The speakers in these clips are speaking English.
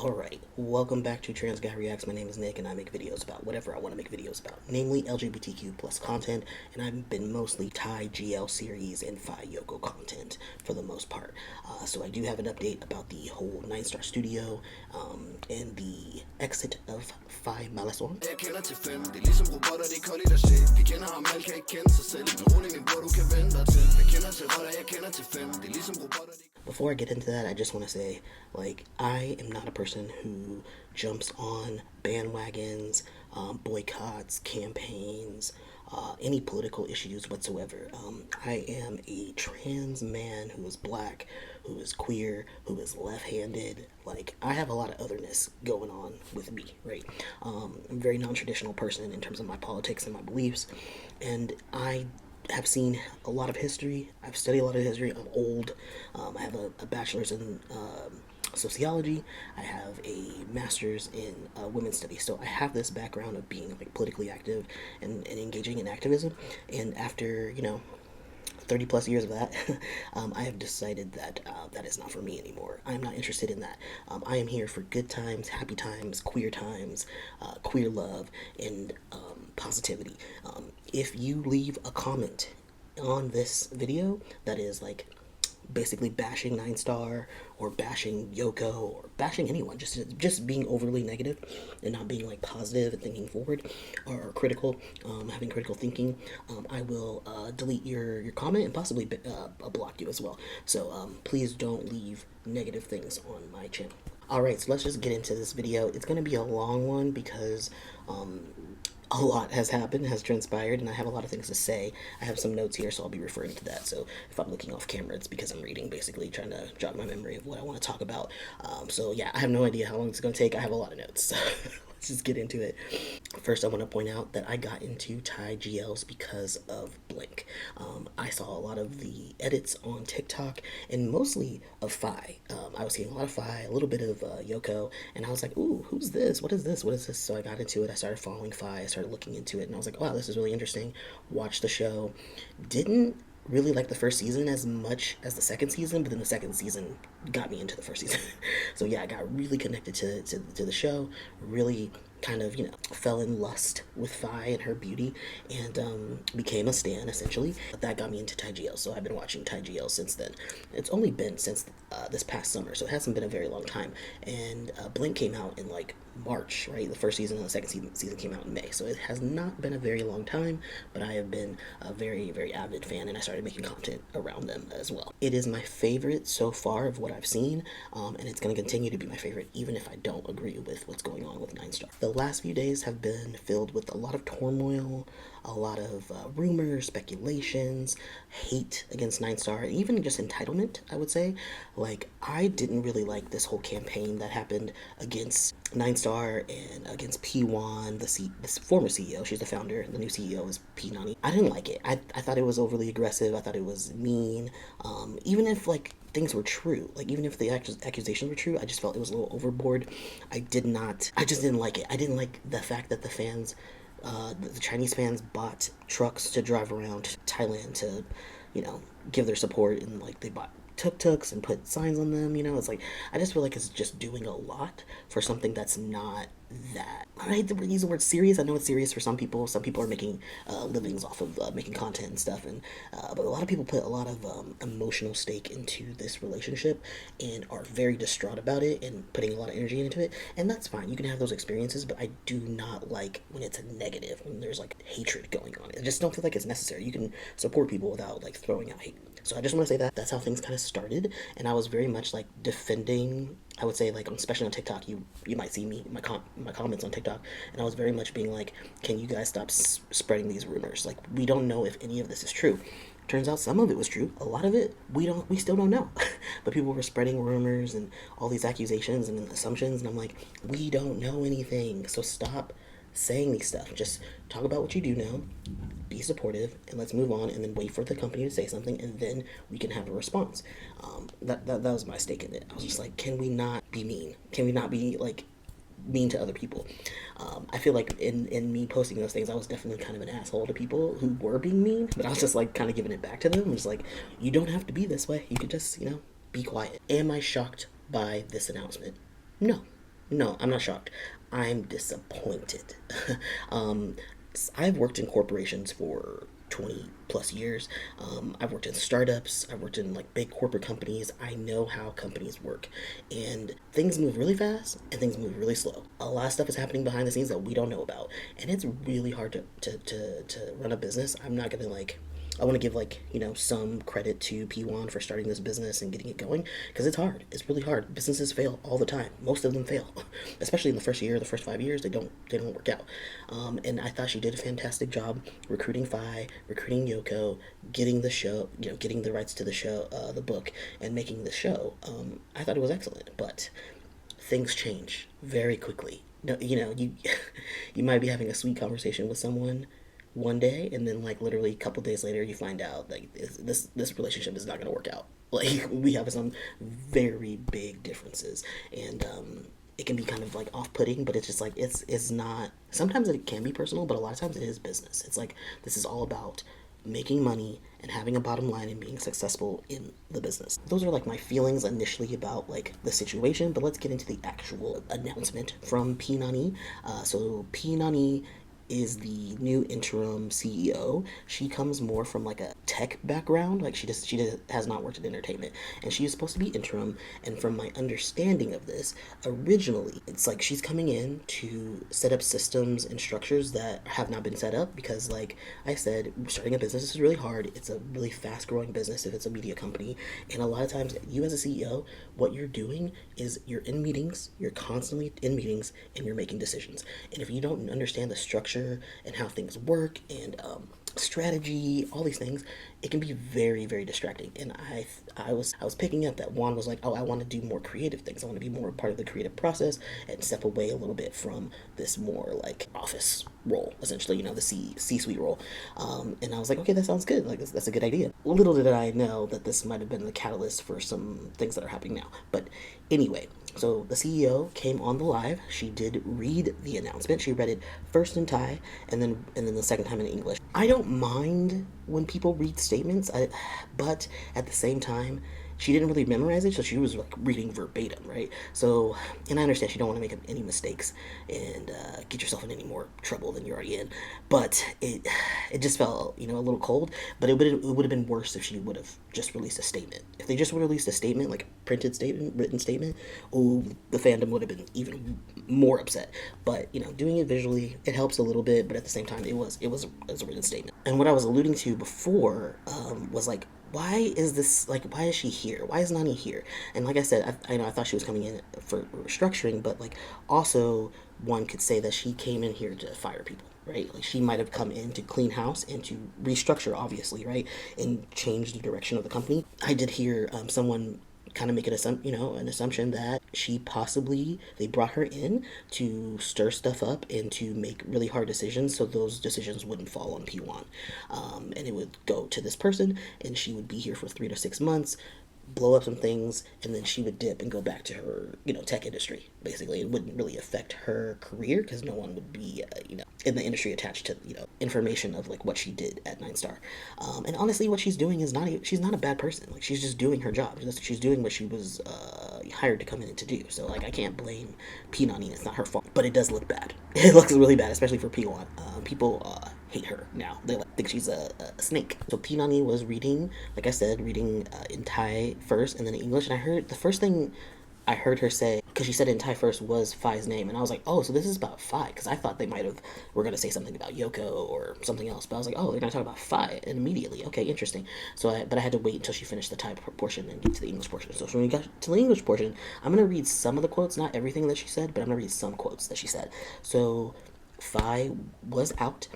Alright, welcome back to TransGuyReacts. My name is Nick and I make videos about whatever I want to make videos about, namely LGBTQ plus content, and I've been mostly TransGL series and FayeYoko content for the most part. So I do have an update about the whole NineStarStudio and the exit of Faye. Before I get into that, I just want to say, I am not a person who jumps on bandwagons, boycotts, campaigns, any political issues whatsoever. I am a trans man who is black, who is queer, who is left-handed. I have a lot of otherness going on with me, right? I'm a very non-traditional person in terms of my politics and my beliefs, and I have seen a lot of history. I've studied a lot of history. I'm old. I have a bachelor's in sociology. I have a master's in women's studies. So I have this background of being politically active and engaging in activism. And after 30 plus years of that, I have decided that that is not for me anymore. I'm not interested in that. I am here for good times, happy times, queer love, and positivity. If you leave a comment on this video that is basically bashing NineStar or bashing Yoko or bashing anyone, just being overly negative and not being positive and thinking forward or critical, having critical thinking, I will delete your comment and possibly block you as well. So please don't leave negative things on my channel. Alright, so let's just get into this video. It's going to be a long one because a lot has transpired, and I have a lot of things to say. I have some notes here, so I'll be referring to that. So if I'm looking off camera, it's because I'm reading, basically trying to jog my memory of what I want to talk about. So yeah, I have no idea how long it's going to take. I have a lot of notes, so let's just get into it. First, I want to point out that I got into TransGLs because of Blink. I saw a lot of the edits on TikTok, and mostly of Faye. I was seeing a lot of Faye, a little bit of Yoko, and I was like, ooh, who's this? What is this? What is this? So I got into it. I started following Faye. I started looking into it, and I was like, wow, this is really interesting. Watched the show. Didn't really like the first season as much as the second season, but then the second season got me into the first season. So yeah, I got really connected to the show, really kind of, fell in lust with Faye and her beauty, and became a stan, essentially. But that got me into TransGL, so I've been watching TransGL since then. It's only been since this past summer, so it hasn't been a very long time. And Blink came out in March, right? The first season and the second season came out in May, so it has not been a very long time, but I have been a very, very avid fan, and I started making content around them as well. It is my favorite so far of what I've seen, and it's going to continue to be my favorite, even if I don't agree with what's going on with NineStar. The last few days have been filled with a lot of turmoil, a lot of rumors, speculations, hate against NineStar, even just entitlement, I would say. I didn't really like this whole campaign that happened against NineStar and against P1, the former CEO. She's the founder. The new CEO is P90. I didn't like it. I thought it was overly aggressive. I thought it was mean. Even if things were true, even if the accusations were true, I just felt it was a little overboard. I just didn't like it. I didn't like the fact that the fans, the Chinese fans, bought trucks to drive around Thailand to, give their support, and they bought tuk-tuks and put signs on them. It's I just feel it's just doing a lot for something that's not that. I hate to use the word serious. I know it's serious for some people. Some people are making livings off of making content and stuff, and but a lot of people put a lot of emotional stake into this relationship and are very distraught about it and putting a lot of energy into it, and that's fine. You can have those experiences, but I do not like when it's a negative, when there's hatred going on. I just don't feel it's necessary. You can support people without throwing out hate. So I just want to say that that's how things kind of started, and I was very much defending, I would say, especially on TikTok, you might see me, my comments on TikTok, and I was very much being can you guys stop spreading these rumors? We don't know if any of this is true. Turns out some of it was true. A lot of it, we still don't know. But people were spreading rumors and all these accusations and assumptions, and I'm we don't know anything, so stop saying these stuff. Just talk about what you do know, be supportive, and let's move on, and then wait for the company to say something, and then we can have a response. That was my stake in it. I was just can we not be mean? Can we not be mean to other people? I feel in me posting those things, I was definitely kind of an asshole to people who were being mean, but I was just kind of giving it back to them. I'm just you don't have to be this way. You could just, be quiet. Am I shocked by this announcement? No. No, I'm not shocked. I'm disappointed. um, I've worked in corporations for 20 plus years. I've worked in startups. I've worked in like big corporate companies. I know how companies work, and things move really fast and things move really slow. A lot of stuff is happening behind the scenes that we don't know about, and it's really hard to run a business. I'm not gonna like I want to give like some credit to P1 for starting this business and getting it going because it's hard. It's really hard. Businesses fail all the time. Most of them fail, especially in the first year, the first 5 years. They don't work out. And I thought she did a fantastic job recruiting Faye, recruiting Yoko, getting the show, getting the rights to the show, the book, and making the show. I thought it was excellent, but things change very quickly. No, you you might be having a sweet conversation with someone one day, and then like literally a couple days later, you find out like this relationship is not going to work out. Like we have some very big differences, and it can be kind of like off-putting, but it's just like it's not. Sometimes it can be personal, but a lot of times it is business. It's like this is all about making money and having a bottom line and being successful in the business. Those are like my feelings initially about like the situation, but let's get into the actual announcement from P. So P is the new interim CEO. She comes more from like a tech background. Like she just has not worked in entertainment, and she is supposed to be interim. And from my understanding of this, originally it's like she's coming in to set up systems and structures that have not been set up because, like I said, starting a business is really hard. It's a really fast growing business if it's a media company, and a lot of times you as a CEO, what you're doing is you're in meetings, you're constantly in meetings, and you're making decisions. And if you don't understand the structure and how things work and strategy, all these things, it can be very, very distracting. And I was picking up that Juan was like, oh, I want to do more creative things. I want to be more part of the creative process and step away a little bit from this more like office role, essentially, the C suite role. And I was like, okay, that sounds good. Like that's a good idea. Little did I know that this might have been the catalyst for some things that are happening now. But anyway, so the CEO came on the live. She did read the announcement. She read it first in Thai and then the second time in English. I don't mind when people read statements, but at the same time, she didn't really memorize it, so she was like reading verbatim, right? So, and I understand she don't want to make any mistakes and get yourself in any more trouble than you're already in. But it just felt a little cold. But it would have been worse if she would have just released a statement. If they just would have released a statement, like a printed statement, written statement, oh, the fandom would have been even more upset. But doing it visually, it helps a little bit. But at the same time, it was a written statement. And what I was alluding to before was like, why is this like why is she here, why is Nani here? And like I said, I thought she was coming in for restructuring, but like also one could say that she came in here to fire people, right? Like she might have come in to clean house and to restructure, obviously, right, and change the direction of the company. I did hear someone kind of make an assumption that she possibly they brought her in to stir stuff up and to make really hard decisions, so those decisions wouldn't fall on P1, and it would go to this person, and she would be here for 3 to 6 months, blow up some things, and then she would dip and go back to her, tech industry. Basically, it wouldn't really affect her career because no one would be, in the industry attached to, information of like what she did at Nine Star. And honestly, what she's doing is she's not a bad person. Like she's just doing her job. She's doing what she was hired to come in to do. So like I can't blame P90. It's not her fault, but it does look bad. It looks really bad, especially for P1. People hate her now. They think she's a snake. So P90 was reading, like I said, reading in Thai first and then in English. And I heard the first thing I heard her say, because she said it in Thai first, was Faye's name. And I was like, oh, so this is about Faye. Because I thought they were going to say something about Yoko or something else. But I was like, oh, they're going to talk about Faye. And immediately, okay, interesting. But I had to wait until she finished the Thai portion and get to the English portion. So when we got to the English portion, I'm going to read some of the quotes, not everything that she said, but I'm going to read some quotes that she said. So Faye was out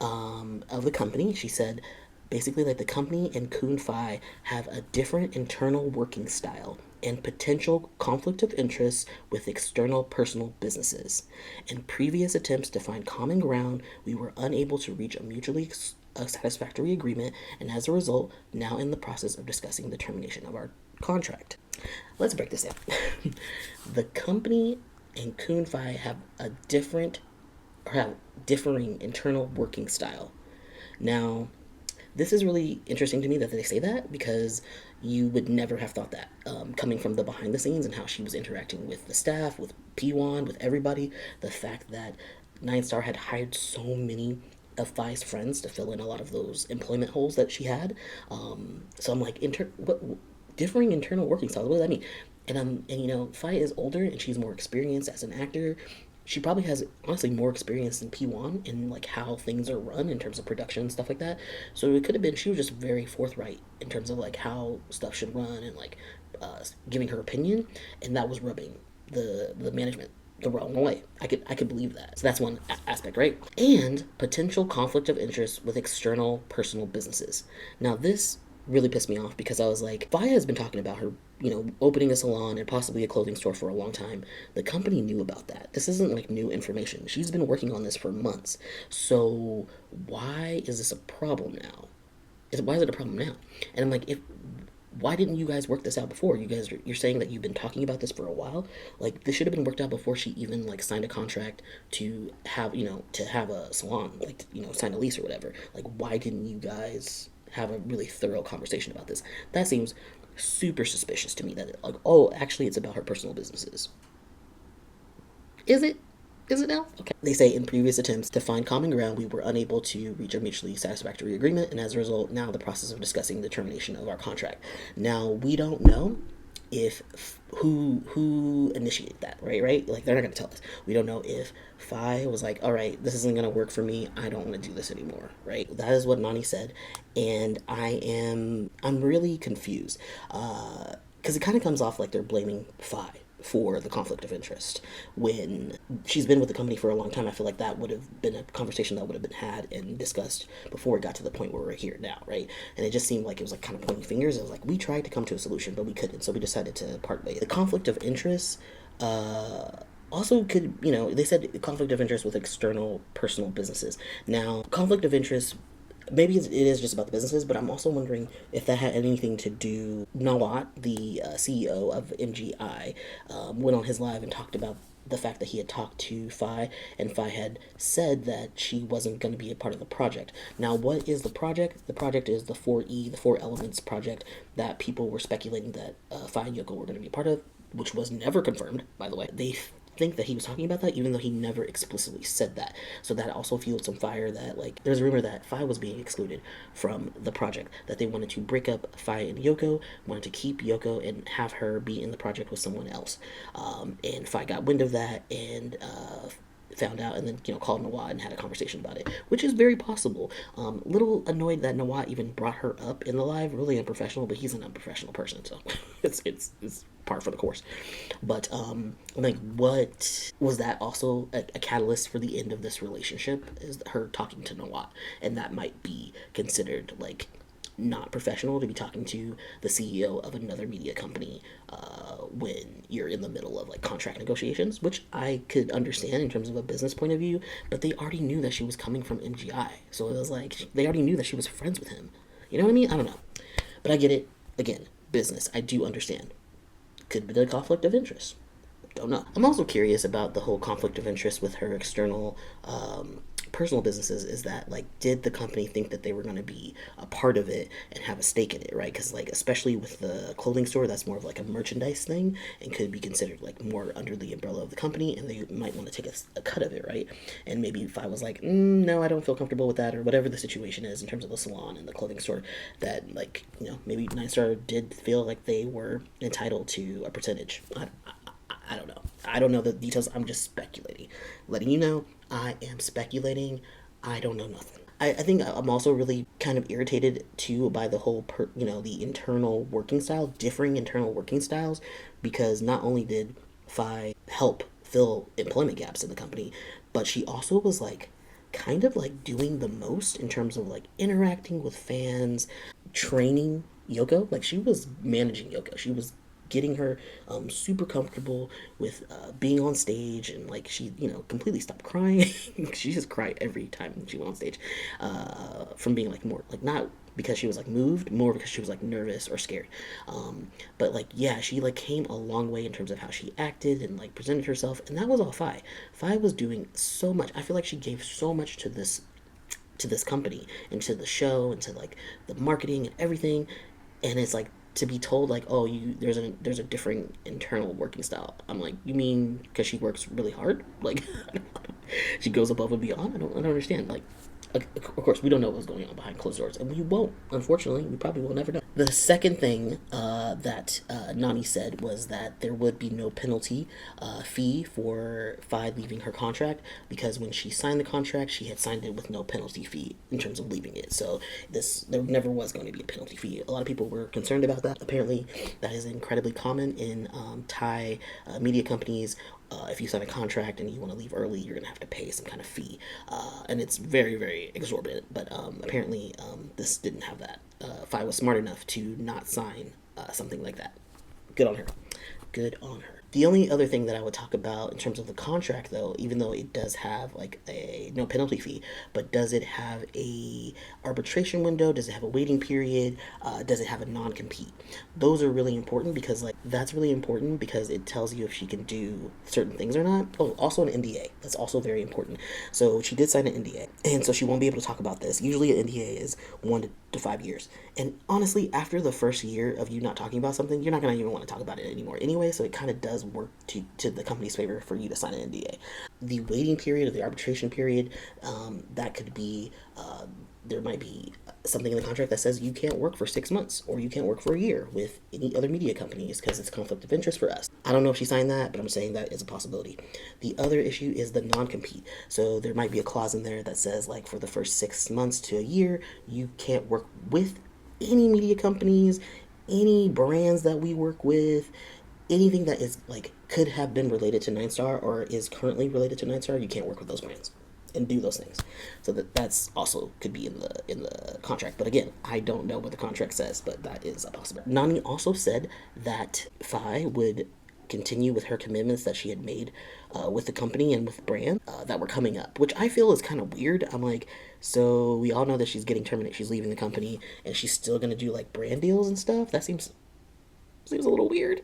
of the company. She said, basically, like the company and Kun Faye have a different internal working style and potential conflict of interest with external personal businesses. In previous attempts to find common ground, we were unable to reach a mutually satisfactory agreement, and as a result, now in the process of discussing the termination of our contract. Let's break this down. The company and Kun Faye have a different or have differing internal working style. Now, this is really interesting to me that they say that, because you would never have thought that, coming from the behind the scenes and how she was interacting with the staff, with P1, with everybody. The fact that Nine Star had hired so many of Faye's friends to fill in a lot of those employment holes that she had. So I'm like, what differing internal working styles? What does that mean? And you know, Faye is older and she's more experienced as an actor. She probably has honestly more experience than P1 in like how things are run in terms of production and stuff like that. So it could have been she was just very forthright in terms of like how stuff should run and like giving her opinion, and that was rubbing the management the wrong way. I could believe that. So that's one aspect, right? And potential conflict of interest with external personal businesses. Now this really pissed me off because I was like, Faye has been talking about her, you know, opening a salon and possibly a clothing store for a long time. The company knew about that. This isn't like new information. She's been working on this for months. So why is this a problem now? Why is it a problem now? And I'm like, if why didn't you guys work this out before? You're saying that you've been talking about this for a while. Like this should have been worked out before she even like signed a contract to have, you know, to have a salon, like, you know, sign a lease or whatever. Like why didn't you guys have a really thorough conversation about this? That seems super suspicious to me, that like, oh, actually it's about her personal businesses. Is it? Is it now? Okay. They say in previous attempts to find common ground, we were unable to reach a mutually satisfactory agreement, and as a result, now the process of discussing the termination of our contract. Now we don't know if who initiated that, right? Like they're not gonna tell us. We don't know if Faye was like, all right, this isn't gonna work for me. I don't want to do this anymore, right? That is what Nani said, and I'm really confused, because it kind of comes off like they're blaming Faye for the conflict of interest when she's been with the company for a long time. I feel like that would have been a conversation that would have been had and discussed before it got to the point where we're here now, right? And it just seemed like it was like kind of pointing fingers. It was like we tried to come to a solution, but we couldn't, so we decided to part ways. The conflict of interest also could, you know, they said conflict of interest with external personal businesses. Now, conflict of interest, maybe it is just about the businesses, but I'm also wondering if that had anything to do. Nawat, the CEO of MGI, went on his live and talked about the fact that he had talked to Faye, and Faye had said that she wasn't going to be a part of the project. Now, what is the project? The project is the 4E, the Four Elements project that people were speculating that FayeYoko were going to be a part of, which was never confirmed, by the way. They think that he was talking about that, even though he never explicitly said that. So that also fueled some fire that, like, there's a rumor that Faye was being excluded from the project, that they wanted to break up Faye and Yoko, wanted to keep Yoko and have her be in the project with someone else. And Faye got wind of that and found out, and then, you know, called Nawat and had a conversation about it, which is very possible. Little annoyed that Nawat even brought her up in the live. Really unprofessional, but he's an unprofessional person, so it's par for the course. But like, what was that also a catalyst for the end of this relationship? Is her talking to Nawat, and that might be considered like not professional to be talking to the CEO of another media company when you're in the middle of like contract negotiations, which I could understand in terms of a business point of view, but they already knew that she was coming from MGI. So it was like they already knew that she was friends with him. You know what I mean? I don't know. But I get it. Again, business. I do understand. Could be a conflict of interest. Don't know. I'm also curious about the whole conflict of interest with her external personal businesses. Is that like, did the company think that they were going to be a part of it and have a stake in it, right? Because like, especially with the clothing store, that's more of like a merchandise thing and could be considered like more under the umbrella of the company, and they might want to take a cut of it, right? And maybe if I was like, no, I don't feel comfortable with that, or whatever the situation is in terms of the salon and the clothing store, that like, you know, maybe Nine Star did feel like they were entitled to a percentage. I don't know. I don't know the details. I'm just speculating. Letting you know, I am speculating. I don't know nothing. I think I'm also really kind of irritated too by the whole, the internal working style, differing internal working styles, because not only did Faye help fill employment gaps in the company, but she also was like kind of like doing the most in terms of like interacting with fans, training Yoko. Like she was managing Yoko. She was getting her super comfortable with being on stage, and like she, completely stopped crying. She just cried every time she went on stage, from being like more like, not because she was like moved, more because she was like nervous or scared. But like, yeah, she like came a long way in terms of how she acted and like presented herself, and that was all Faye. Faye was doing so much. I feel like she gave so much to this to this company and to the show and to like the marketing and everything, and it's like to be told like, oh, you there's a different internal working style. I'm like, you mean because she works really hard, like she goes above and beyond? I don't understand. Like, of course, we don't know what's going on behind closed doors, and we won't. Unfortunately, we probably will never know. The second thing that Nani said was that there would be no penalty fee for Faye leaving her contract, because when she signed the contract, she had signed it with no penalty fee in terms of leaving it. So there never was going to be a penalty fee. A lot of people were concerned about that. Apparently, that is incredibly common in Thai media companies. If you sign a contract and you want to leave early, you're going to have to pay some kind of fee. And it's very, very exorbitant. But apparently, this didn't have that. Faye was smart enough to not sign something like that. Good on her. Good on her. The only other thing that I would talk about in terms of the contract, though, even though it does have like a no penalty fee, but does it have a arbitration window? Does it have a waiting period? Does it have a non-compete? Those are really important, because like that's really important because it tells you if she can do certain things or not. Oh, also an NDA. That's also very important. So she did sign an NDA, and so she won't be able to talk about this. Usually an NDA is 1 to 5 years. And honestly, after the first year of you not talking about something, you're not going to even want to talk about it anymore anyway, so it kind of does work to the company's favor for you to sign an NDA. The waiting period or the arbitration period, that could be, there might be something in the contract that says you can't work for 6 months or you can't work for a year with any other media companies because it's a conflict of interest for us. I don't know if she signed that, but I'm saying that is a possibility. The other issue is the non-compete. So there might be a clause in there that says like for the first 6 months to a year, you can't work with any media companies, any brands that we work with, anything that is like could have been related to NineStar or is currently related to NineStar. You can't work with those brands and do those things. So that's also could be in the contract. But again, I don't know what the contract says, but that is a possibility. Nani also said that Faye would continue with her commitments that she had made with the company and with brands that were coming up, which I feel is kind of weird. I'm like, so we all know that she's getting terminated, she's leaving the company, and she's still gonna do like brand deals and stuff. That seems a little weird,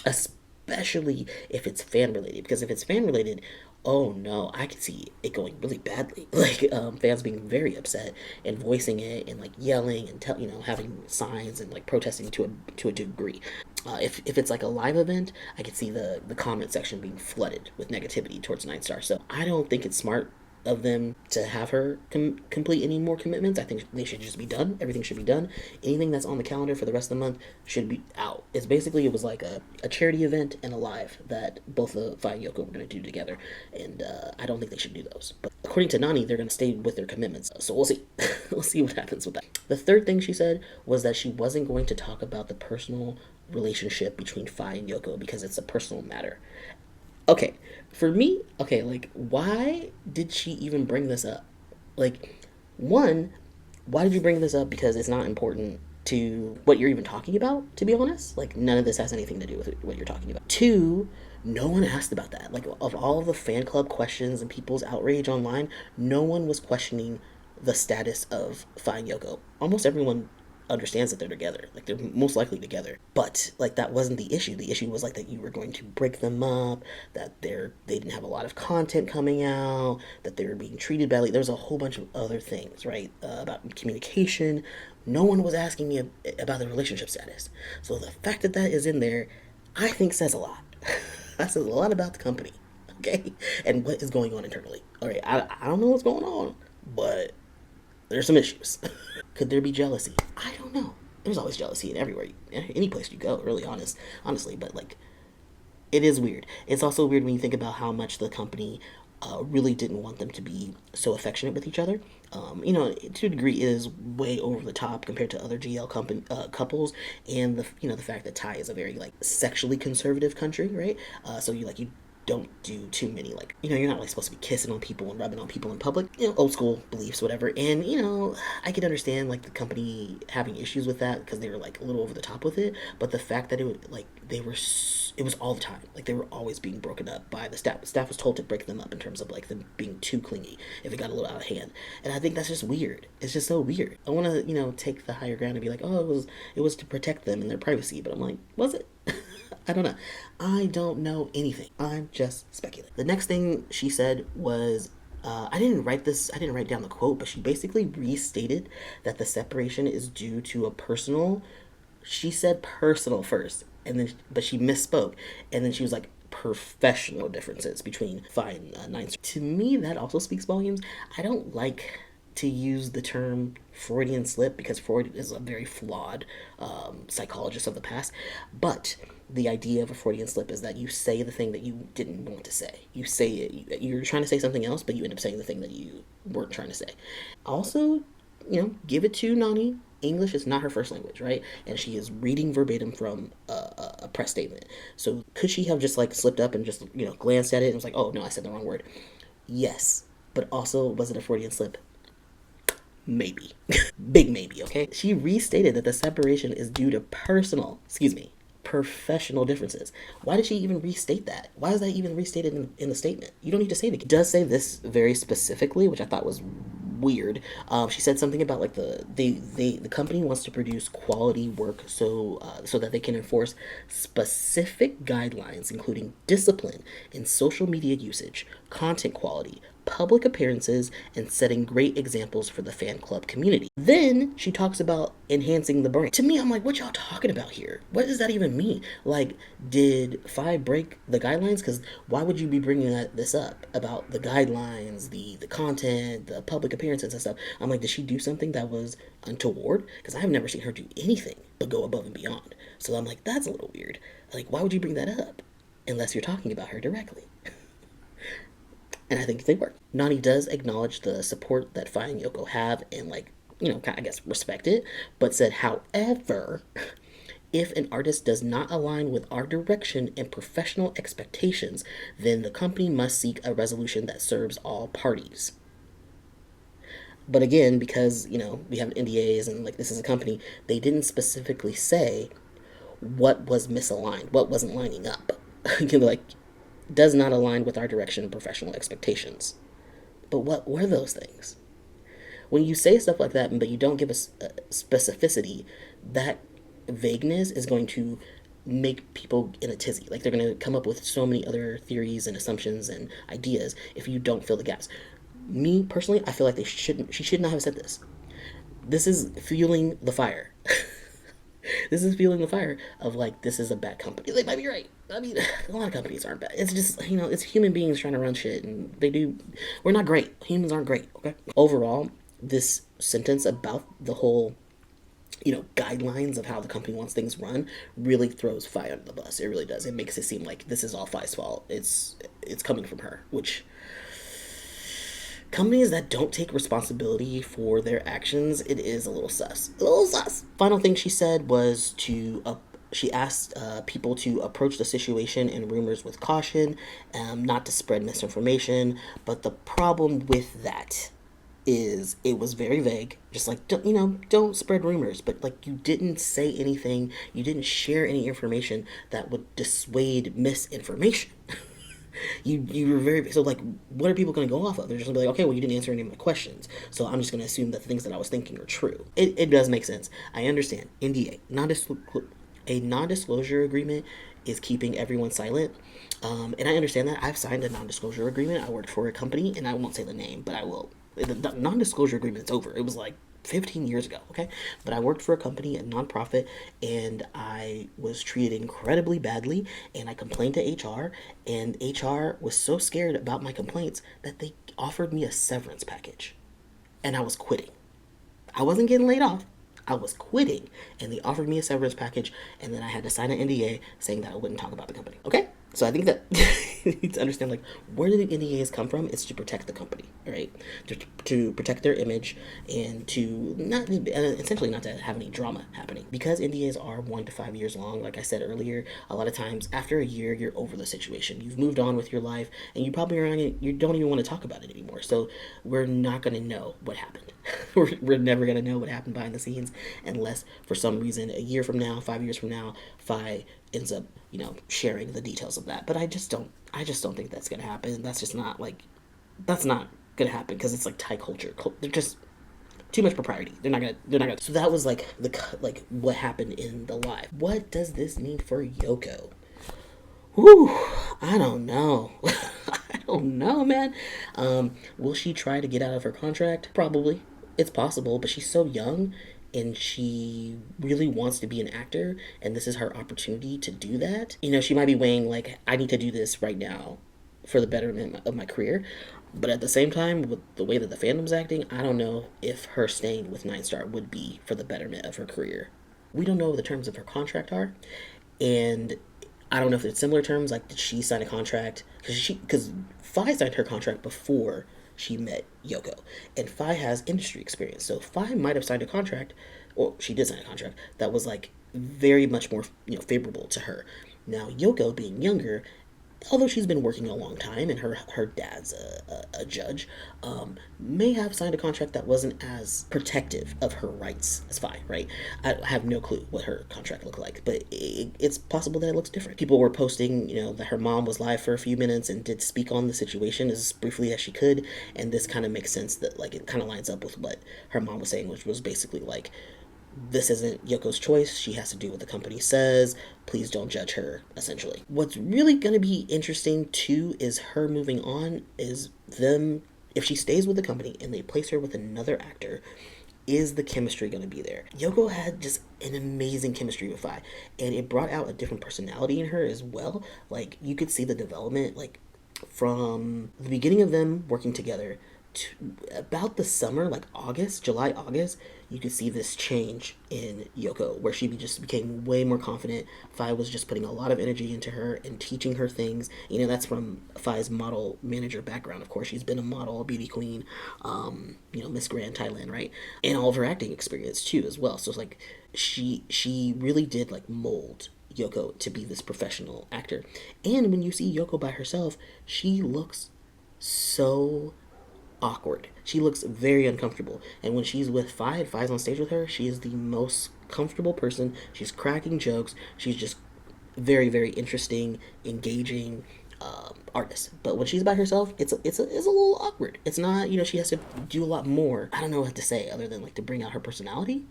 especially if it's fan related. Because if it's fan related, oh no, I could see it going really badly. Like fans being very upset and voicing it and like yelling and having signs and like protesting to a degree. If it's like a live event, I could see the comment section being flooded with negativity towards NineStar. So I don't think it's smart of them to have her complete any more commitments. I think they should just be done. Everything should be done. Anything that's on the calendar for the rest of the month should be out. It was like a charity event and a live that both the FayeYoko were going to do together, and I don't think they should do those. But according to Nani, they're going to stay with their commitments. So we'll see. We'll see what happens with that. The third thing she said was that she wasn't going to talk about the personal relationship between Faye and Yoko because it's a personal matter. Okay, for me, okay, like, why did she even bring this up? Like, one, why did you bring this up? Because it's not important to what you're even talking about, to be honest. Like, none of this has anything to do with what you're talking about. Two, no one asked about that. Like, of all of the fan club questions and people's outrage online, no one was questioning the status of Faye and Yoko. Almost everyone understands that they're together. Like, they're most likely together. But like, that wasn't the issue. The issue was like that you were going to break them up, that they didn't have a lot of content coming out, that they were being treated badly. There was a whole bunch of other things, right? About communication. No one was asking me about the relationship status. So the fact that that is in there, I think says a lot. That says a lot about the company, okay? And what is going on internally. All right, I don't know what's going on, but there's some issues. Could there be jealousy? I don't know. There's always jealousy in everywhere, any place you go, really, honestly. But like, it is weird. It's also weird when you think about how much the company really didn't want them to be so affectionate with each other. To a degree, it is way over the top compared to other couples, and the fact that Thai is a very like sexually conservative country, right? So you don't do too many, like, you're not really supposed to be kissing on people and rubbing on people in public, old school beliefs, whatever. And I could understand like the company having issues with that because they were like a little over the top with it. But the fact that it was all the time, like they were always being broken up by the staff. The staff was told to break them up in terms of like them being too clingy if it got a little out of hand. And I think that's just weird. It's just so weird. I want to take the higher ground and be like, oh, it was to protect them and their privacy. But I'm like, was it? I don't know. I don't know anything. I'm just speculating. The next thing she said was I didn't write this, I didn't write down the quote, but she basically restated that the separation is due to a personal, she said personal first, and then, but she misspoke. And then she was like, professional differences between Fine Nine. To me, that also speaks volumes. I don't like to use the term Freudian slip because Freud is a very flawed psychologist of the past. But the idea of a Freudian slip is that you say the thing that you didn't want to say. You say it, you're trying to say something else, but you end up saying the thing that you weren't trying to say. Also, give it to Nani. English is not her first language, right? And she is reading verbatim from a press statement. So could she have just like slipped up and just, glanced at it and was like, oh no, I said the wrong word? Yes. But also, was it a Freudian slip? Maybe. Big maybe, okay? She restated that the separation is due to professional differences. Why did she even restate that? Why is that even restated in the statement? You don't need to say it again. It does say this very specifically, which I thought was weird. She said something about like the company wants to produce quality work so that they can enforce specific guidelines, including discipline in social media usage, content quality, public appearances, and setting great examples for the fan club community. Then she talks about enhancing the brand. To me, I'm like, what y'all talking about here? What does that even mean? Like, did Faye break the guidelines? Because why would you be bringing this up about the guidelines, the content, the public appearances and stuff? I'm like, did she do something that was untoward? Because I have never seen her do anything but go above and beyond. So I'm like, that's a little weird. Like, why would you bring that up? Unless you're talking about her directly. And I think they work. Nani does acknowledge the support that Faye and Yoko have and, like, I guess respect it, but said, however, if an artist does not align with our direction and professional expectations, then the company must seek a resolution that serves all parties. But again, because, we have NDAs and, like, this is a company, they didn't specifically say what was misaligned, what wasn't lining up. Like, does not align with our direction and professional expectations. But what were those things? When you say stuff like that, but you don't give us specificity, that vagueness is going to make people in a tizzy. Like, they're going to come up with so many other theories and assumptions and ideas if you don't fill the gaps. Me, personally, I feel like she should not have said this. This is fueling the fire. This is fueling the fire of, like, this is a bad company. They might be right. I mean, a lot of companies aren't bad. It's just, it's human beings trying to run shit, and we're not great. Humans aren't great, okay? Overall, this sentence about the whole, guidelines of how the company wants things run really throws Faye under the bus. It really does. It makes it seem like this is all Faye's fault. It's coming from her, which... Companies that don't take responsibility for their actions, it is a little sus. A little sus. Final thing she said was she asked people to approach the situation and rumors with caution, not to spread misinformation. But the problem with that is it was very vague. Just like, don't spread rumors. But, like, you didn't say anything. You didn't share any information that would dissuade misinformation. You were very, so, like, what are people going to go off of? They're just going to be like, okay, well, you didn't answer any of my questions, so I'm just going to assume that the things that I was thinking are true. It does make sense. I understand. NDA, a non-disclosure agreement is keeping everyone silent. And I understand that. I've signed a non-disclosure agreement. I worked for a company, and I won't say the name, but I will. The non-disclosure agreement is over. It was like 15 years ago, okay? But I worked for a company, a nonprofit, and I was treated incredibly badly, and I complained to HR, and HR was so scared about my complaints that they offered me a severance package, and I was quitting. I wasn't getting laid off. I was quitting, and they offered me a severance package, and then I had to sign an NDA saying that I wouldn't talk about the company, okay? So I think that you need to understand, like, where do the NDAs come from? It's to protect the company, right? To protect their image and to not essentially not to have any drama happening. Because NDAs are 1 to 5 years long, like I said earlier, a lot of times after a year you're over the situation. You've moved on with your life, and you probably you don't even want to talk about it anymore. So we're not going to know what happened. we're never going to know what happened behind the scenes unless for some reason a year from now, 5 years from now, Faye ends up, sharing the details of that. But I just don't think that's gonna happen. That's just not that's not gonna happen because it's like Thai culture. They're just too much propriety. They're not gonna. So that was like what happened in the live. What does this mean for Yoko? Whew, I don't know. I don't know, man. bad. Will she try to get out of her contract? Probably. It's possible, but she's so young and she really wants to be an actor, and this is her opportunity to do that. She might be weighing, like, I need to do this right now for the betterment of my career. But at the same time, with the way that the fandom's acting, I don't know if her staying with Nine Star would be for the betterment of her career. We don't know what the terms of her contract are, and I don't know if it's similar terms. Like, did she sign a contract? Because Faye signed her contract before she met Yoko, and Faye has industry experience, so Faye might have signed a contract, or she did sign a contract that was like very much more favorable to her. Now Yoko, being younger, although she's been working a long time and her dad's a judge, may have signed a contract that wasn't as protective of her rights as Faye, right? I have no clue what her contract looked like, but it's possible that it looks different. People were posting, that her mom was live for a few minutes and did speak on the situation as briefly as she could, and this kind of makes sense that, like, it kind of lines up with what her mom was saying, which was basically like, this isn't Yoko's choice. She has to do what the company says. Please don't judge her, essentially. What's really going to be interesting, too, is her moving on, is them, if she stays with the company and they place her with another actor, is the chemistry going to be there? Yoko had just an amazing chemistry with Faye, and it brought out a different personality in her as well. Like, you could see the development, like, from the beginning of them working together to about the summer, like July, August, you could see this change in Yoko, where she just became way more confident. Faye was just putting a lot of energy into her and teaching her things. That's from Faye's model manager background. Of course, she's been a model, a beauty queen, Miss Grand Thailand, right? And all of her acting experience too, as well. So it's like she really did, like, mold Yoko to be this professional actor. And when you see Yoko by herself, she looks so awkward. She looks very uncomfortable. And when she's with Faye's on stage with her, she is the most comfortable person. She's cracking jokes. She's just very, very interesting, engaging artist. But when she's by herself, it's a little awkward. It's not, she has to do a lot more. I don't know what to say other than, like, to bring out her personality.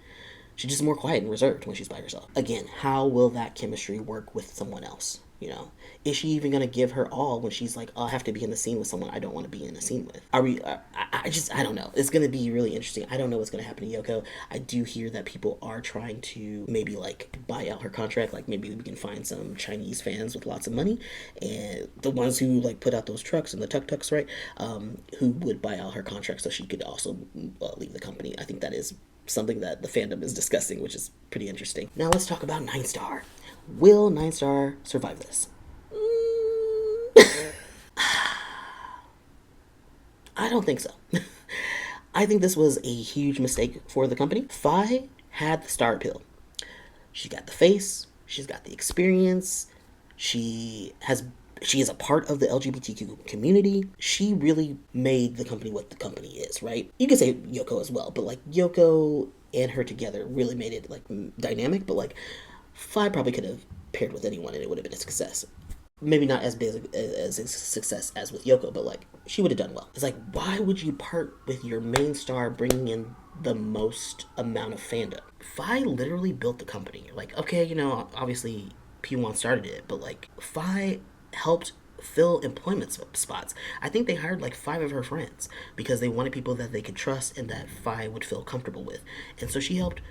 She's just more quiet and reserved when she's by herself. Again, how will that chemistry work with someone else? Is she even gonna give her all when she's like, oh, I have to be in the scene with someone I don't want to be in the scene with? Are we? I don't know. It's gonna be really interesting. I don't know what's gonna happen to Yoko. I do hear that people are trying to maybe, like, buy out her contract. Like, maybe we can find some Chinese fans with lots of money, and the ones who, like, put out those trucks and the tuk-tuks, right? Who would buy out her contract so she could also leave the company. I think that is something that the fandom is discussing, which is pretty interesting. Now let's talk about Nine Star. Will Nine Star survive this? I don't think so. I think this was a huge mistake for the company. Faye had the star appeal. She's got the face. She's got the experience. She is a part of the LGBTQ community. She really made the company what the company is, right? You could say Yoko as well, but, like, Yoko and her together really made it, like, dynamic. But, like, Faye probably could have paired with anyone and it would have been a success. Maybe not as big as a success as with Yoko, but, like, she would have done well. It's like, why would you part with your main star bringing in the most amount of fandom? Faye literally built the company. Like, okay, obviously P1 started it, but, like, Faye helped fill employment spots. I think they hired, like, 5 of her friends because they wanted people that they could trust and that Faye would feel comfortable with. And so she helped,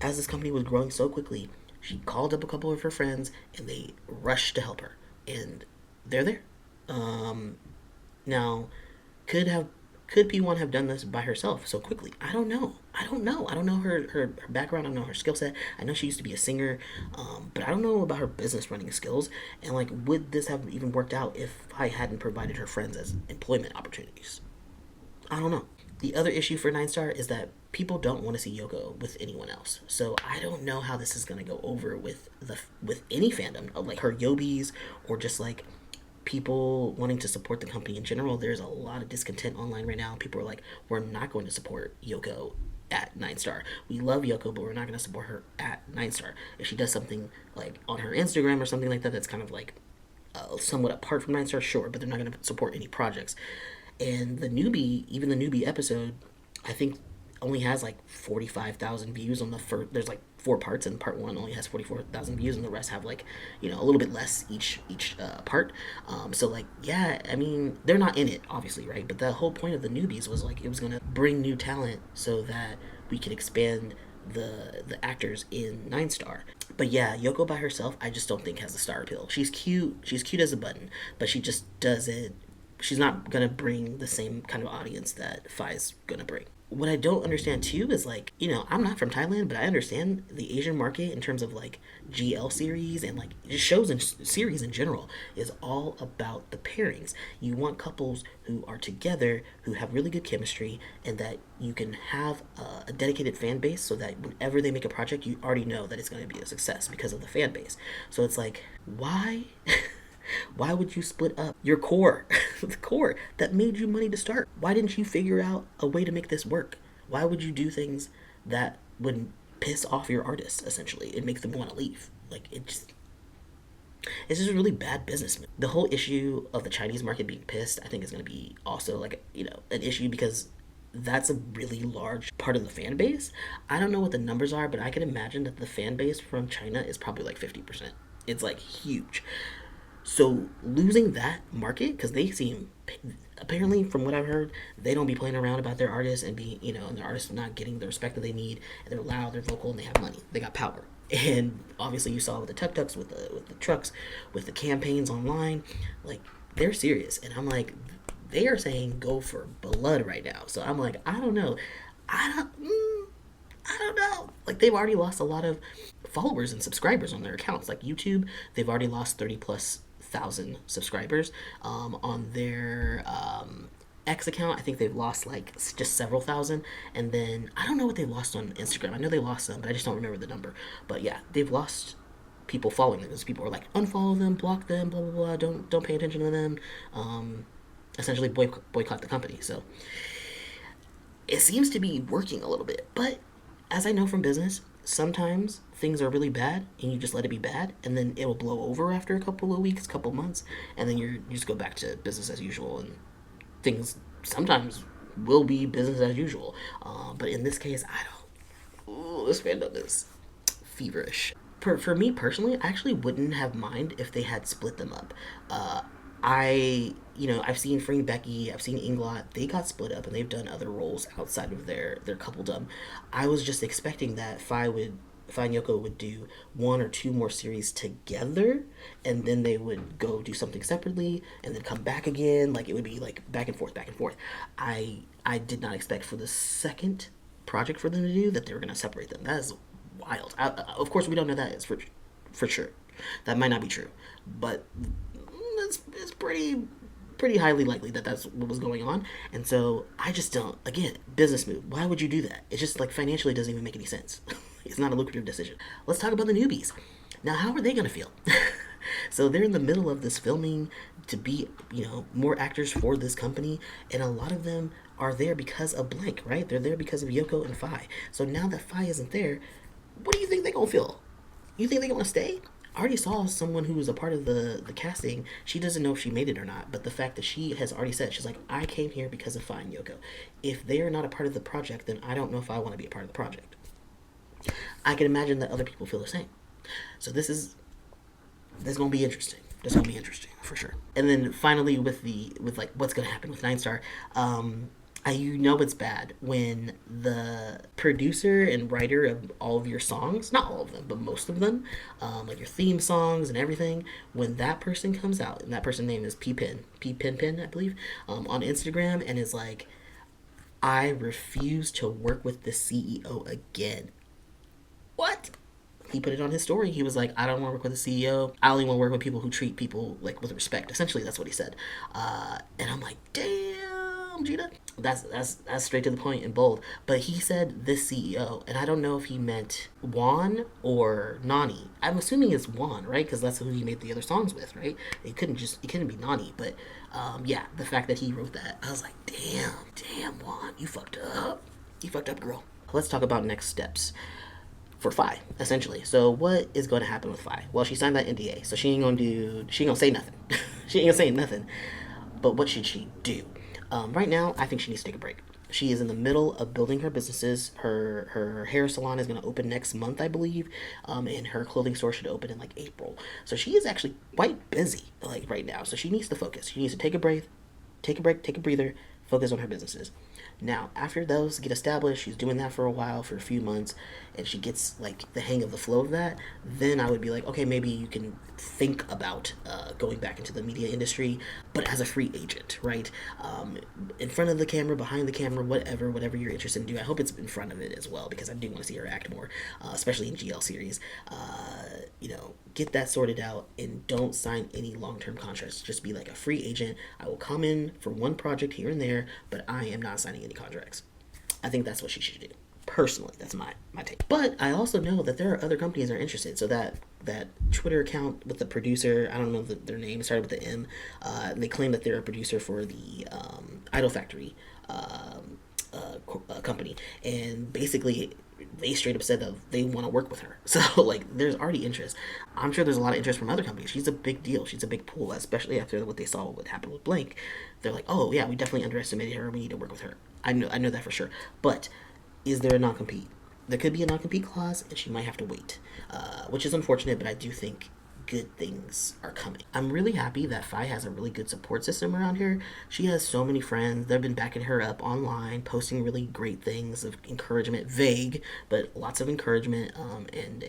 as this company was growing so quickly, she called up a couple of her friends and they rushed to help her. And they're there. Now, could P1 have done this by herself so quickly? I don't know. I don't know her background. I don't know her skill set. I know she used to be a singer, but I don't know about her business running skills. And, like, would this have even worked out if I hadn't provided her friends as employment opportunities? I don't know. The other issue for Nine Star is that people don't want to see Yoko with anyone else. So I don't know how this is going to go over with any fandom, like her Newbies or just, like, people wanting to support the company in general. There's a lot of discontent online right now. People are like, we're not going to support Yoko at Nine Star. We love Yoko, but we're not going to support her at Nine Star. If she does something, like, on her Instagram or something like that, that's kind of, like, somewhat apart from Nine Star, sure, but they're not going to support any projects. And the newbie episode, I think only has, like, 45,000 views on the first. There's, like, 4 parts, and part 1 only has 44,000 views, and the rest have like, a little bit less each part. So like, yeah, I mean, they're not in it obviously, right? But the whole point of the Newbies was like it was gonna bring new talent so that we could expand the actors in Nine Star. But yeah, Yoko by herself, I just don't think has the star appeal. She's cute. She's cute as a button, but she just doesn't. She's not gonna bring the same kind of audience that Faye's gonna bring. What I don't understand too is like, I'm not from Thailand, but I understand the Asian market in terms of like GL series and like just shows and series in general is all about the pairings. You want couples who are together, who have really good chemistry, and that you can have a dedicated fan base so that whenever they make a project, you already know that it's going to be a success because of the fan base. So it's like, why? Why would you split up your core, the core that made you money to start? Why didn't you figure out a way to make this work? Why would you do things that would piss off your artists, essentially, and make them want to leave? Like, it's just a really bad business move. The whole issue of the Chinese market being pissed, I think, is going to be also, like, an issue because that's a really large part of the fan base. I don't know what the numbers are, but I can imagine that the fan base from China is probably like 50%. It's, like, huge. So losing that market, because they seem, apparently from what I've heard, they don't be playing around about their artists and and their artists not getting the respect that they need. And they're loud, they're vocal, and they have money. They got power. And obviously you saw with the tuk-tuks, with the trucks, with the campaigns online, like they're serious. And I'm like, they are saying go for blood right now. So I'm like, I don't know. I don't know. Like they've already lost a lot of followers and subscribers on their accounts. Like YouTube, they've already lost 30 plus thousand subscribers. On their X account, I think they've lost like just several thousand. And then I don't know what they lost on Instagram. I know they lost some, but I just don't remember the number. But yeah, they've lost people following them because people are like unfollow them, block them, blah blah blah. Don't pay attention to them. Essentially boycott the company. So it seems to be working a little bit, but as I know from business, sometimes things are really bad and you just let it be bad and then it will blow over after a couple of weeks, couple of months, and then you just go back to business as usual, and things sometimes will be business as usual. But in this case, I don't. Ooh, this fandom is feverish. For me personally, I actually wouldn't have mind if they had split them up. I've seen Free Becky, I've seen Inglot, they got split up and they've done other roles outside of their coupledom. I was just expecting that Faye and Yoko would do 1 or 2 more series together, and then they would go do something separately, and then come back again. Like it would be like back and forth, back and forth. I did not expect for the second project for them to do that they were gonna separate them. That is wild. Of course, we don't know that is for sure. That might not be true, but it's pretty highly likely that that's what was going on. And so I just don't, again, business move. Why would you do that? It's just like financially doesn't even make any sense. It's not a lucrative decision. Let's talk about the Newbies. Now, how are they going to feel? So they're in the middle of this filming to be, more actors for this company. And a lot of them are there because of blank, right? They're there because of Yoko and Faye. So now that Faye isn't there, what do you think they're going to feel? You think they're going to stay? I already saw someone who was a part of the casting. She doesn't know if she made it or not, but the fact that she has already said, she's like, I came here because of Faye and Yoko. If they are not a part of the project, then I don't know if I want to be a part of the project. I can imagine that other people feel the same. So this is gonna be interesting. This gonna be interesting for sure. And then finally with like what's gonna happen with Nine Star, it's bad when the producer and writer of all of your songs, not all of them, but most of them, like your theme songs and everything, when that person comes out, and that person's name is P-Pin, I believe, on Instagram, and is like, I refuse to work with the CEO again. What? He put it on his story. He was like, I don't want to work with a CEO. I only want to work with people who treat people like with respect. Essentially, that's what he said. And I'm like, damn, Gina. That's straight to the point and bold. But he said this CEO, and I don't know if he meant Juan or Nani. I'm assuming it's Juan, right? Because that's who he made the other songs with, right? It couldn't be Nani. But yeah, the fact that he wrote that, I was like, damn, Juan, you fucked up. You fucked up, girl. Let's talk about next steps for Faye, essentially. So what is going to happen with Faye? Well, she signed that NDA, so she ain't gonna say nothing. She ain't gonna say nothing. But what should she do? Right now, I think she needs to take a break. She is in the middle of building her businesses. Her hair salon is going to open next month, I believe, and her clothing store should open in like April. So she is actually quite busy like right now. So she needs to focus. She needs to take a break, take a breather, focus on her businesses. Now, after those get established, she's doing that for a while, for a few months, and she gets like the hang of the flow of that. Then I would be like, okay, maybe you can think about going back into the media industry, but as a free agent, right? In front of the camera, behind the camera, whatever you're interested in doing. I hope it's in front of it as well because I do want to see her act more, especially in GL series. Get that sorted out and don't sign any long-term contracts. Just be like a free agent. I will come in for one project here and there, but I am not signing any contracts. I think that's what she should do. Personally, that's my take. But I also know that there are other companies that are interested. So that Twitter account with the producer, I don't know their name, started with the M. They claim that they're a producer for the Idol Factory company, and basically they straight up said that they want to work with her. So like, there's already interest. I'm sure there's a lot of interest from other companies. She's a big deal. She's a big pool, especially after what they saw what happened with Blank. They're like, oh yeah, we definitely underestimated her. We need to work with her. I know that for sure. But is there a non-compete? There could be a non-compete clause, and she might have to wait, which is unfortunate. But I do think good things are coming. I'm really happy that Faye has a really good support system around her. She has so many friends. They've been backing her up online, posting really great things of encouragement, vague, but lots of encouragement, and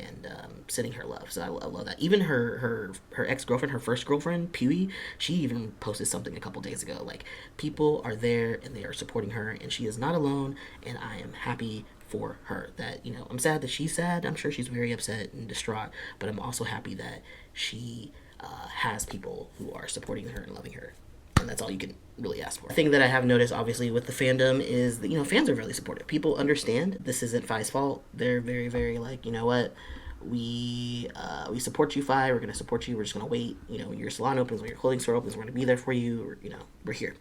sending her love. So I love that. Even her ex-girlfriend, her first girlfriend, Pewee, she even posted something a couple days ago. Like, people are there and they are supporting her, and she is not alone, and I am happy for her. That, I'm sad that she's sad. I'm sure she's very upset and distraught, but I'm also happy that she has people who are supporting her and loving her, and that's all you can really ask for. The thing that I have noticed, obviously, with the fandom is that, fans are really supportive. People understand this isn't Faye's fault. They're very, very like, you know what, we support you, Faye. We're gonna support you. We're just gonna wait. When your salon opens, when your clothing store opens, we're gonna be there for you. We're here.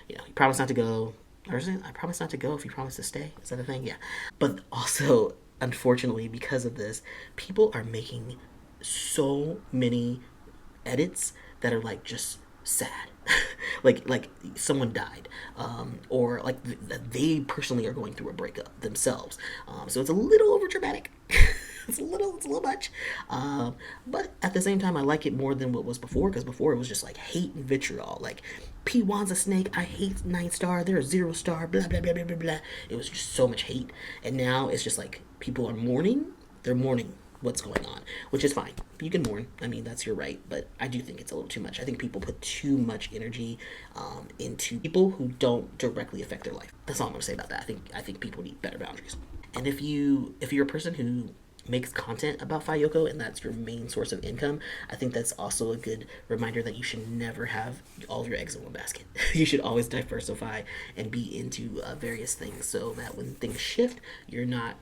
You promise not to go. Or is it, I promise not to go if you promise to stay? Is that a thing? Yeah. But also, unfortunately, because of this, people are making so many edits that are like just sad. like someone died, or like they personally are going through a breakup themselves. So it's a little over dramatic. It's a little much, but at the same time, I like it more than what was before, because before it was just like hate and vitriol. Like, P1's a snake. I hate 9-star. They're a 0-star. Blah blah blah blah blah blah. It was just so much hate, and now it's just like people are mourning. They're mourning what's going on, which is fine. You can mourn. I mean, that's your right. But I do think it's a little too much. I think people put too much energy into people who don't directly affect their life. That's all I'm gonna say about that. I think people need better boundaries. And if you're a person who makes content about FayeYoko and that's your main source of income, I think that's also a good reminder that you should never have all of your eggs in one basket. You should always diversify and be into various things, so that when things shift, you're not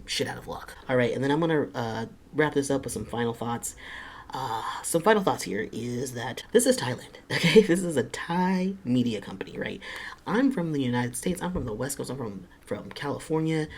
shit out of luck. All right, and then I'm gonna wrap this up with some final thoughts. Some final thoughts here is that this is Thailand, okay? This is a Thai media company, right? I'm from the United States. I'm from the West Coast. I'm from California.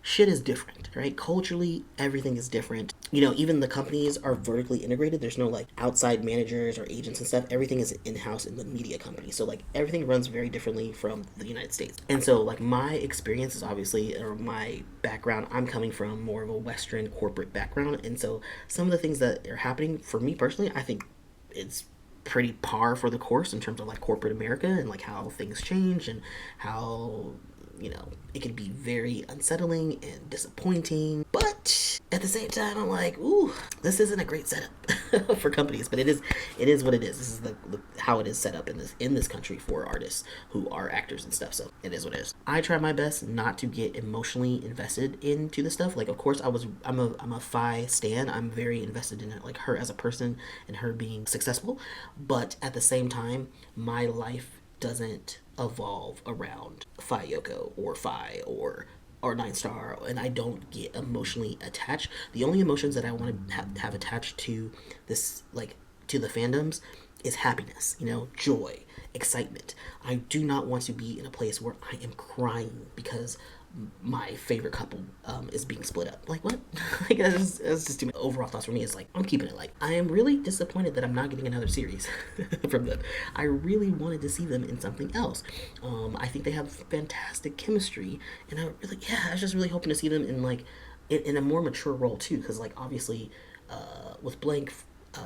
Shit is different, right? Culturally, everything is different. Even the companies are vertically integrated. There's no like outside managers or agents and stuff. Everything is in-house in the media company. So like, everything runs very differently from the United States. And so like, my experience is obviously, or my background, I'm coming from more of a Western corporate background. And so some of the things that are happening for me personally, I think it's pretty par for the course in terms of like corporate America, and like how things change, and how it can be very unsettling and disappointing. But at the same time, I'm like, ooh, this isn't a great setup for companies. But it is what it is. This is how it is set up in this country for artists who are actors and stuff. So it is what it is. I try my best not to get emotionally invested into the stuff. Like, of course, I'm a Faye stan. I'm very invested in it, like her as a person and her being successful. But at the same time, my life doesn't evolve around FayeYoko or Faye or 9-star, and I don't get emotionally attached. The only emotions that I want to have attached to this, like, to the fandoms, is happiness, joy, excitement. I do not want to be in a place where I am crying because my favorite couple is being split up. Like, what? Like, that's just too many overall thoughts for me. Is like, I'm keeping it light. I am really disappointed that I'm not getting another series from them. I really wanted to see them in something else. I think they have fantastic chemistry, and I was just really hoping to see them in like in a more mature role too, because like obviously with Blank,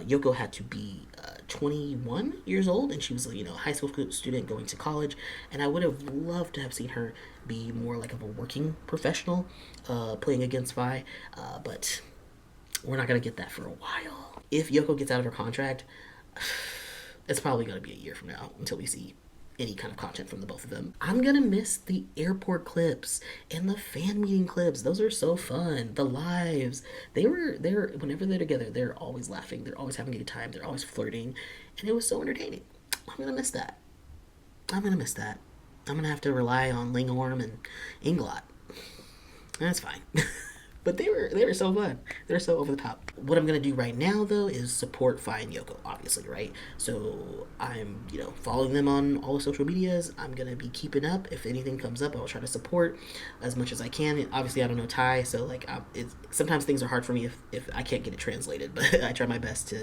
Yoko had to be 21 years old, and she was a high school student going to college, and I would have loved to have seen her be more like of a working professional, playing against Faye, but we're not gonna get that for a while. If Yoko gets out of her contract, it's probably gonna be a year from now until we see any kind of content from the both of them. I'm gonna miss the airport clips and the fan meeting clips. Those are so fun. The lives. They're whenever they're together, they're always laughing. They're always having a good time. They're always flirting. And it was so entertaining. I'm gonna miss that. I'm gonna miss that. I'm gonna have to rely on Linghorn and Inglot. That's fine. But they were so fun. They're so over the top. What I'm gonna do right now though is support Faye and Yoko, obviously, right? So I'm following them on all the social medias. I'm gonna be keeping up. If anything comes up, I will try to support as much as I can. And obviously, I don't know Thai, so like sometimes things are hard for me if I can't get it translated. But I try my best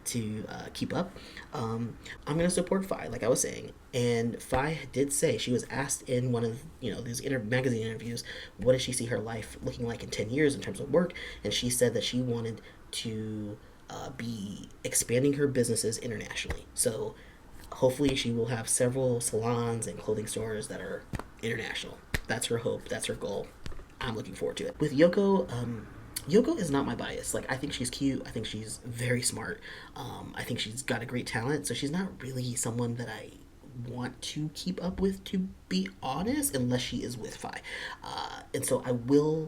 to keep up. I'm gonna support Faye, like I was saying. And Faye did say, she was asked in one of these magazine interviews, what does she see her life looking like in 10 years in terms of work? And she said that she wanted to be expanding her businesses internationally. So hopefully she will have several salons and clothing stores that are international. That's her hope. That's her goal. I'm looking forward to it. With Yoko, Yoko is not my bias. Like, I think she's cute. I think she's very smart. I think she's got a great talent. So she's not really someone that I want to keep up with, to be honest, unless she is with Faye. And so I will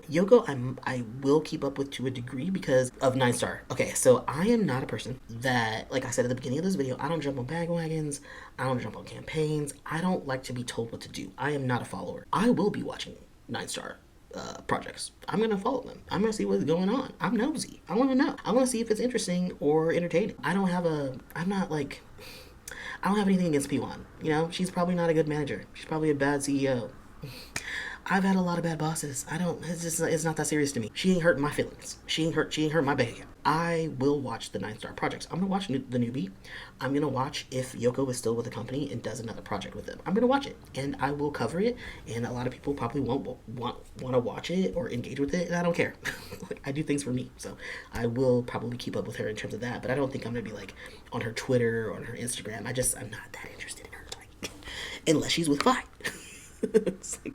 keep up with to a degree because of NineStar. Okay, so I am not a person that, like I said at the beginning of this video, I don't jump on bandwagons, I don't jump on campaigns, I don't like to be told what to do. I am not a follower. I will be watching NineStar projects. I'm gonna follow them. I'm gonna see what's going on. I'm nosy. I want to know. I want to see if it's interesting or entertaining. I don't have anything against P1. She's probably not a good manager. She's probably a bad CEO. I've had a lot of bad bosses. It's not that serious to me. She ain't hurting my feelings. She ain't hurt my bank account. I will watch the NineStar projects. I'm gonna watch the Newbie. I'm gonna watch if Yoko is still with the company and does another project with them. I'm gonna watch it and I will cover it. And a lot of people probably won't want to watch it or engage with it, and I don't care. I do things for me, so I will probably keep up with her in terms of that. But I don't think I'm gonna be like on her Twitter or on her Instagram. I'm not that interested in her, like, unless she's with Faye.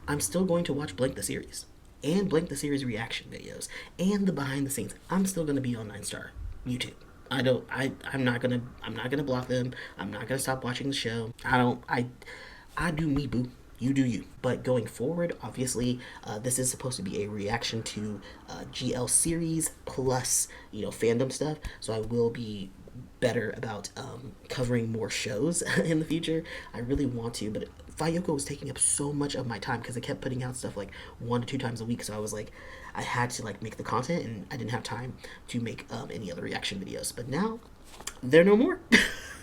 I'm still going to watch Blank the series and Blank the series reaction videos and the behind the scenes. I'm still going to be on NineStar YouTube. I'm not gonna block them. I'm not gonna stop watching the show. I do me, boo. You do you. But going forward, obviously, this is supposed to be a reaction to GL series plus fandom stuff. So I will be better about covering more shows in the future. I really want to, but FayeYoko was taking up so much of my time because I kept putting out stuff like 1 to 2 times a week. So I was like, I had to make the content, and I didn't have time to make any other reaction videos. But now they're no more.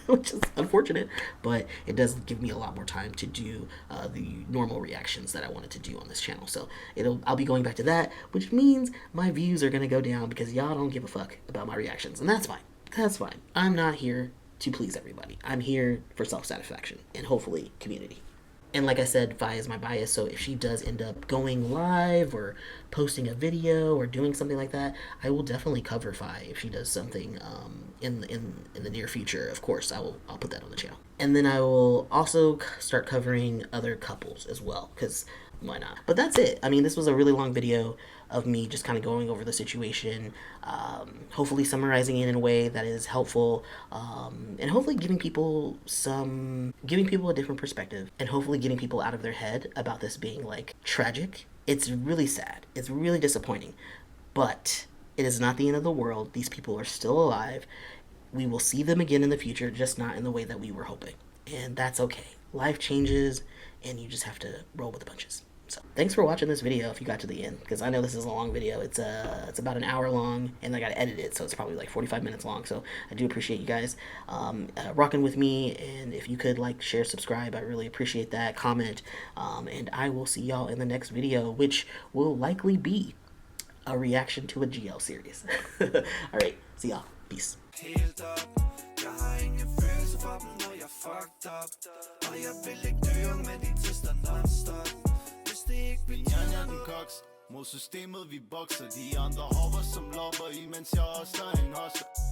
Which is unfortunate, but it does give me a lot more time to do the normal reactions that I wanted to do on this channel. So I'll be going back to that, which means my views are gonna go down because y'all don't give a fuck about my reactions, and that's fine. That's fine. I'm not here to please everybody. I'm here for self-satisfaction and hopefully community. And like I said, Faye is my bias, so if she does end up going live or posting a video or doing something like that, I will definitely cover Faye if she does something in the near future. Of course, I'll put that on the channel. And then I will also start covering other couples as well, because why not? But that's it. I mean, this was a really long video of me just kind of going over the situation, hopefully summarizing it in a way that is helpful, and hopefully giving people a different perspective, and hopefully getting people out of their head about this being tragic. It's really sad. It's really disappointing, but it is not the end of the world. These people are still alive. We will see them again in the future, just not in the way that we were hoping, and that's okay. Life changes, and you just have to roll with the punches. So thanks for watching this video if you got to the end, because I know this is a long video. It's about an hour long, and I got to edit it, so it's probably like 45 minutes long. So I do appreciate you guys rocking with me, and if you could like, share, subscribe, I really appreciate that. Comment, and I will see y'all in the next video, which will likely be a reaction to a GL series. All right, see y'all. Peace. Jeg har ingen følelse for dem, når jeg fucked up. Og jeg vil ikke dø med de tester non-stop. Hvis det ikke vil jeg den koks. Mod systemet vi bokser. De andre hopper som lopper, imens jeg også er en hosser.